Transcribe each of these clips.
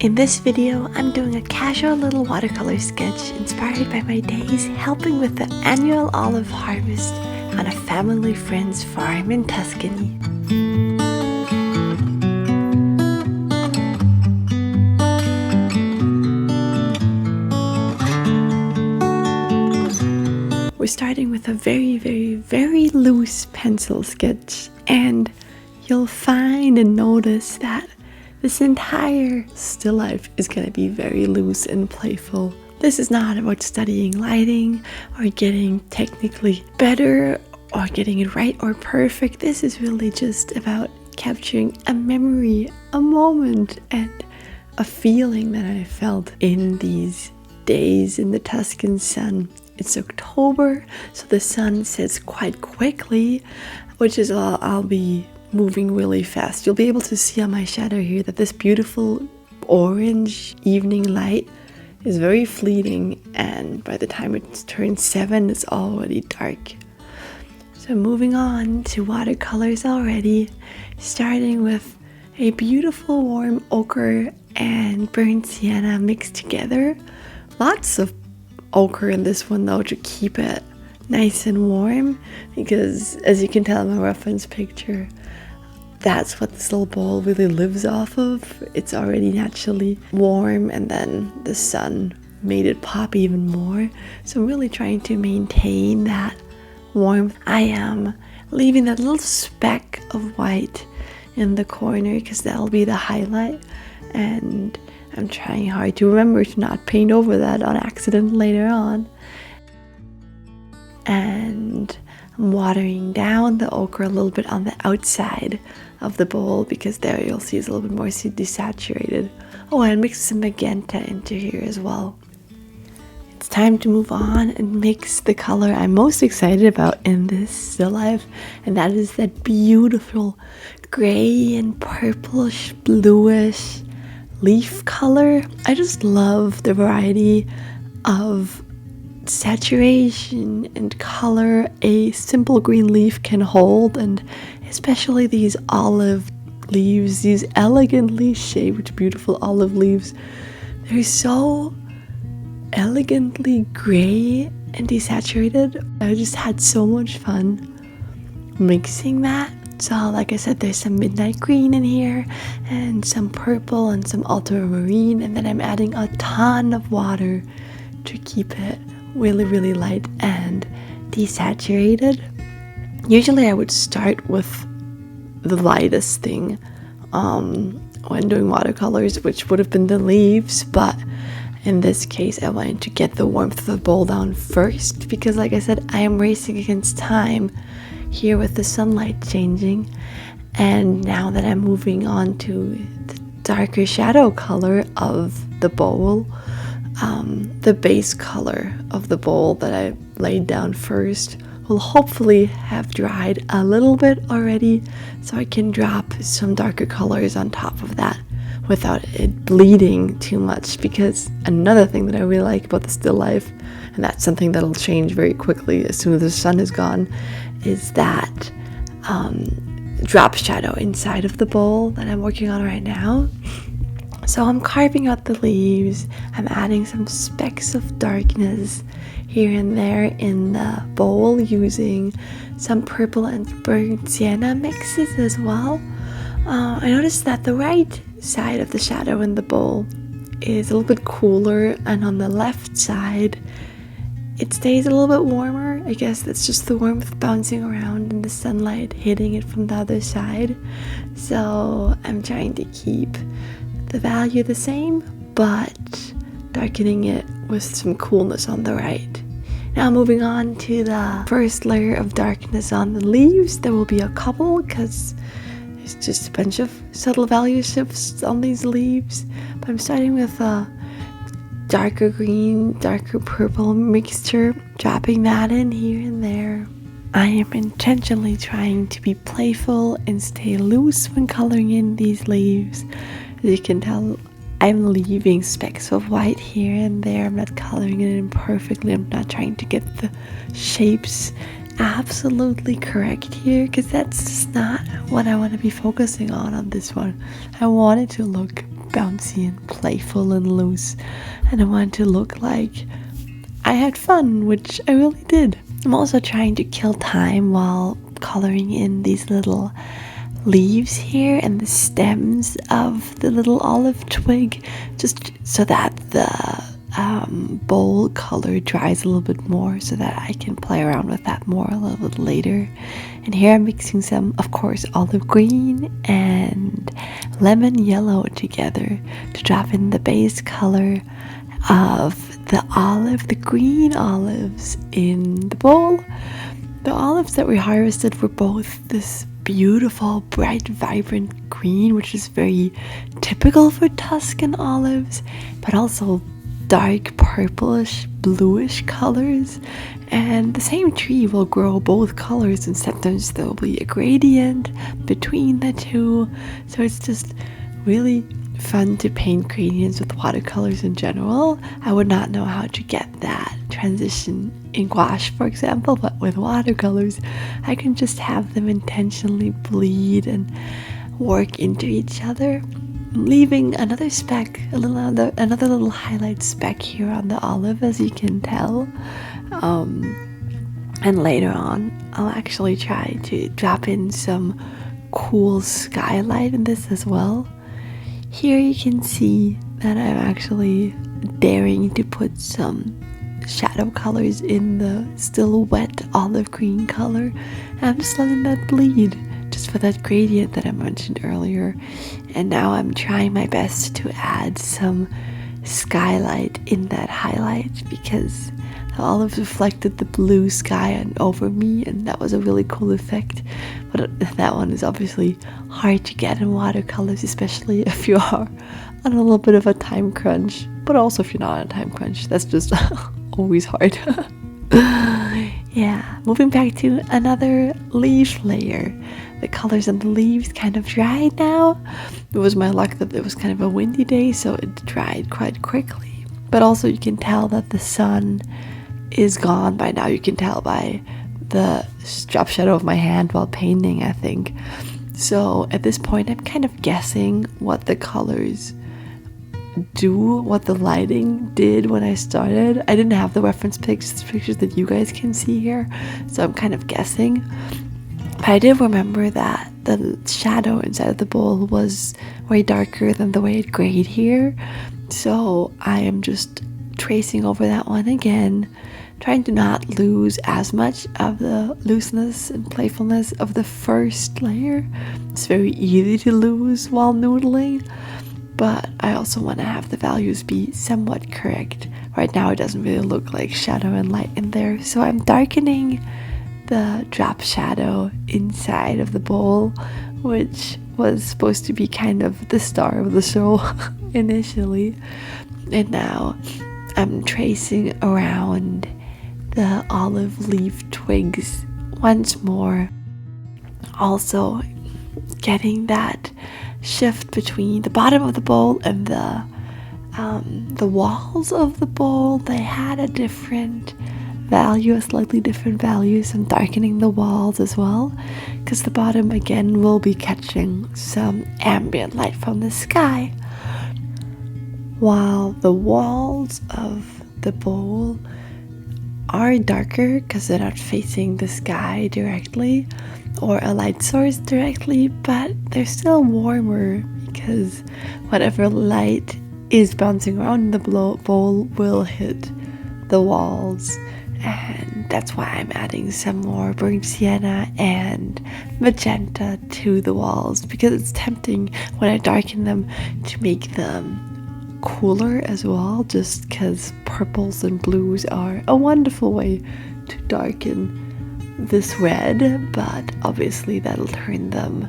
In this video, I'm doing a casual little watercolor sketch inspired by my days helping with the annual olive harvest on a family friend's farm in Tuscany. We're starting with a very loose pencil sketch, and you'll find and notice that this entire still life is going to be very loose and playful. This is not about studying lighting or getting technically better or getting it right or perfect. This is really just about capturing a memory, a moment, and a feeling that I felt in these days in the Tuscan sun. It's October, so the sun sets quite quickly, which is I'll be moving really fast. You'll be able to see on my shadow here that this beautiful orange evening light is very fleeting, and by the time it turns 7, it's already dark. So moving on to watercolors already, starting with a beautiful warm ochre and burnt sienna mixed together. Lots of ochre in this one though to keep it nice and warm, because as you can tell in my reference picture, that's what this little bowl really lives off of. It's already naturally warm, and then the sun made it pop even more. So I'm really trying to maintain that warmth. I am leaving that little speck of white in the corner because that'll be the highlight, and I'm trying hard to remember to not paint over that on accident later on. And I'm watering down the ochre a little bit on the outside of the bowl because there you'll see it's a little bit more desaturated. Oh, and mix some magenta into here as well. It's time to move on and mix the color I'm most excited about in this still life, and that is that beautiful gray and purplish bluish leaf color. I just love the variety of saturation and color a simple green leaf can hold, and especially these olive leaves, these elegantly shaped beautiful olive leaves. They're so elegantly gray and desaturated. I just had so much fun mixing that. So like I said, there's some midnight green in here and some purple and some ultramarine, and then I'm adding a ton of water to keep it really light and desaturated. Usually I would start with the lightest thing when doing watercolors, which would have been the leaves, but in this case I wanted to get the warmth of the bowl down first because, like I said, I am racing against time here with the sunlight changing. And now that I'm moving on to the darker shadow color of the bowl, the base color of the bowl that I laid down first will hopefully have dried a little bit already, so I can drop some darker colors on top of that without it bleeding too much. Because another thing that I really like about the still life, and that's something that'll change very quickly as soon as the sun is gone, is that drop shadow inside of the bowl that I'm working on right now. So I'm carving out the leaves, I'm adding some specks of darkness here and there in the bowl using some purple and burnt sienna mixes as well. I noticed that the right side of the shadow in the bowl is a little bit cooler, and on the left side it stays a little bit warmer. I guess that's just the warmth bouncing around and the sunlight hitting it from the other side. So I'm trying to keep the value the same, but darkening it with some coolness on the right. Now moving on to the first layer of darkness on the leaves. There will be a couple because there's just a bunch of subtle value shifts on these leaves, but I'm starting with a darker green, darker purple mixture, dropping that in here and there. I am intentionally trying to be playful and stay loose when coloring in these leaves. As you can tell, I'm leaving specks of white here and there. I'm not coloring it in perfectly. I'm not trying to get the shapes absolutely correct here, because that's just not what I want to be focusing on this one. I want it to look bouncy and playful and loose, and I want to look like I had fun, which I really did. I'm also trying to kill time while coloring in these little leaves here and the stems of the little olive twig, just so that the bowl color dries a little bit more, so that I can play around with that more a little bit later. And here I'm mixing some, of course, olive green and lemon yellow together to drop in the base color of the green olives in the bowl. The olives that we harvested were both this beautiful, bright, vibrant green, which is very typical for Tuscan olives, but also dark purplish, bluish colors. And the same tree will grow both colors, and sometimes there will be a gradient between the two. So it's just really fun to paint gradients with watercolors in general. I would not know how to get that transition in gouache, for example, but with watercolors I can just have them intentionally bleed and work into each other. I'm leaving another speck, another little highlight speck here on the olive, as you can tell. And later on I'll actually try to drop in some cool skylight in this as well. Here you can see that I'm actually daring to put some shadow colors in the still wet olive green color. I'm just letting that bleed, just for that gradient that I mentioned earlier. And now I'm trying my best to add some skylight in that highlight, because the olives reflected the blue sky over me, and that was a really cool effect. But that one is obviously hard to get in watercolors, especially if you are on a little bit of a time crunch. But also if you're not on a time crunch, that's just always hard. Yeah, moving back to another leaf layer. The colors on the leaves kind of dried now. It was my luck that it was kind of a windy day, so it dried quite quickly. But also you can tell that the sun is gone by now. You can tell by the drop shadow of my hand while painting, I think. So at this point I'm kind of guessing what the colors do, what the lighting did when I started. I didn't have the reference pictures that you guys can see here, so I'm kind of guessing. But I did remember that the shadow inside of the bowl was way darker than the way it grayed here, so I am just tracing over that one again, trying to not lose as much of the looseness and playfulness of the first layer. It's very easy to lose while noodling, but I also want to have the values be somewhat correct. Right now it doesn't really look like shadow and light in there, so I'm darkening the drop shadow inside of the bowl, which was supposed to be kind of the star of the show initially. And now I'm tracing around the olive leaf twigs once more, also getting that shift between the bottom of the bowl and the walls of the bowl. They had a different value, a slightly different value, so I'm darkening the walls as well, because the bottom again will be catching some ambient light from the sky, while the walls of the bowl are darker because they're not facing the sky directly or a light source directly, but they're still warmer because whatever light is bouncing around in the bowl will hit the walls. And that's why I'm adding some more burnt sienna and magenta to the walls, because it's tempting when I darken them to make them cooler as well, just because purples and blues are a wonderful way to darken this red, but obviously that'll turn them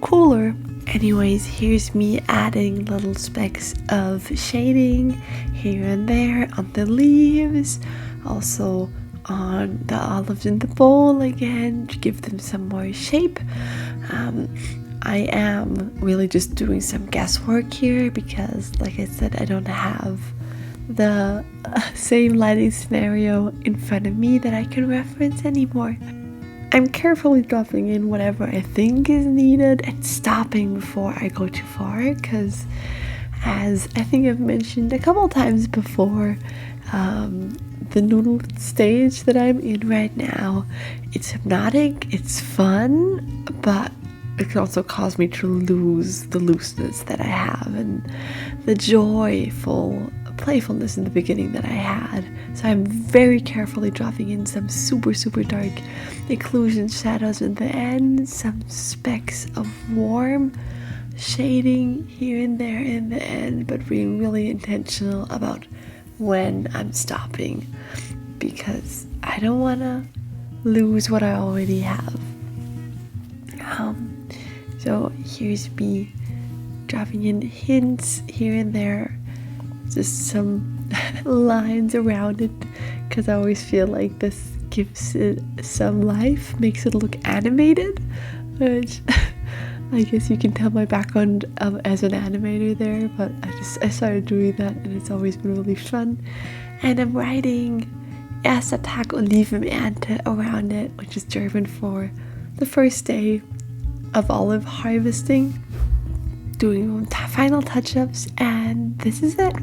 cooler. Anyways, here's me adding little specks of shading here and there on the leaves, also on the olives in the bowl again to give them some more shape. I am really just doing some guesswork here because, like I said, I don't have the same lighting scenario in front of me that I can reference anymore. I'm carefully dropping in whatever I think is needed and stopping before I go too far, because as I think I've mentioned a couple times before, the noodle stage that I'm in right now, it's hypnotic, it's fun, but it can also cause me to lose the looseness that I have and the joyful playfulness in the beginning that I had. So I'm very carefully dropping in some super dark occlusion shadows in the end, some specks of warm shading here and there in the end, but being really intentional about when I'm stopping, because I don't want to lose what I already have. So here's me dropping in hints here and there, just some lines around it, because I always feel like this gives it some life, makes it look animated, which I guess you can tell my background as an animator there, but I started doing that and it's always been really fun. And I'm writing Erster Tag Olivenernte around it, which is German for the first day of olive harvesting, doing final touch-ups, and this is it.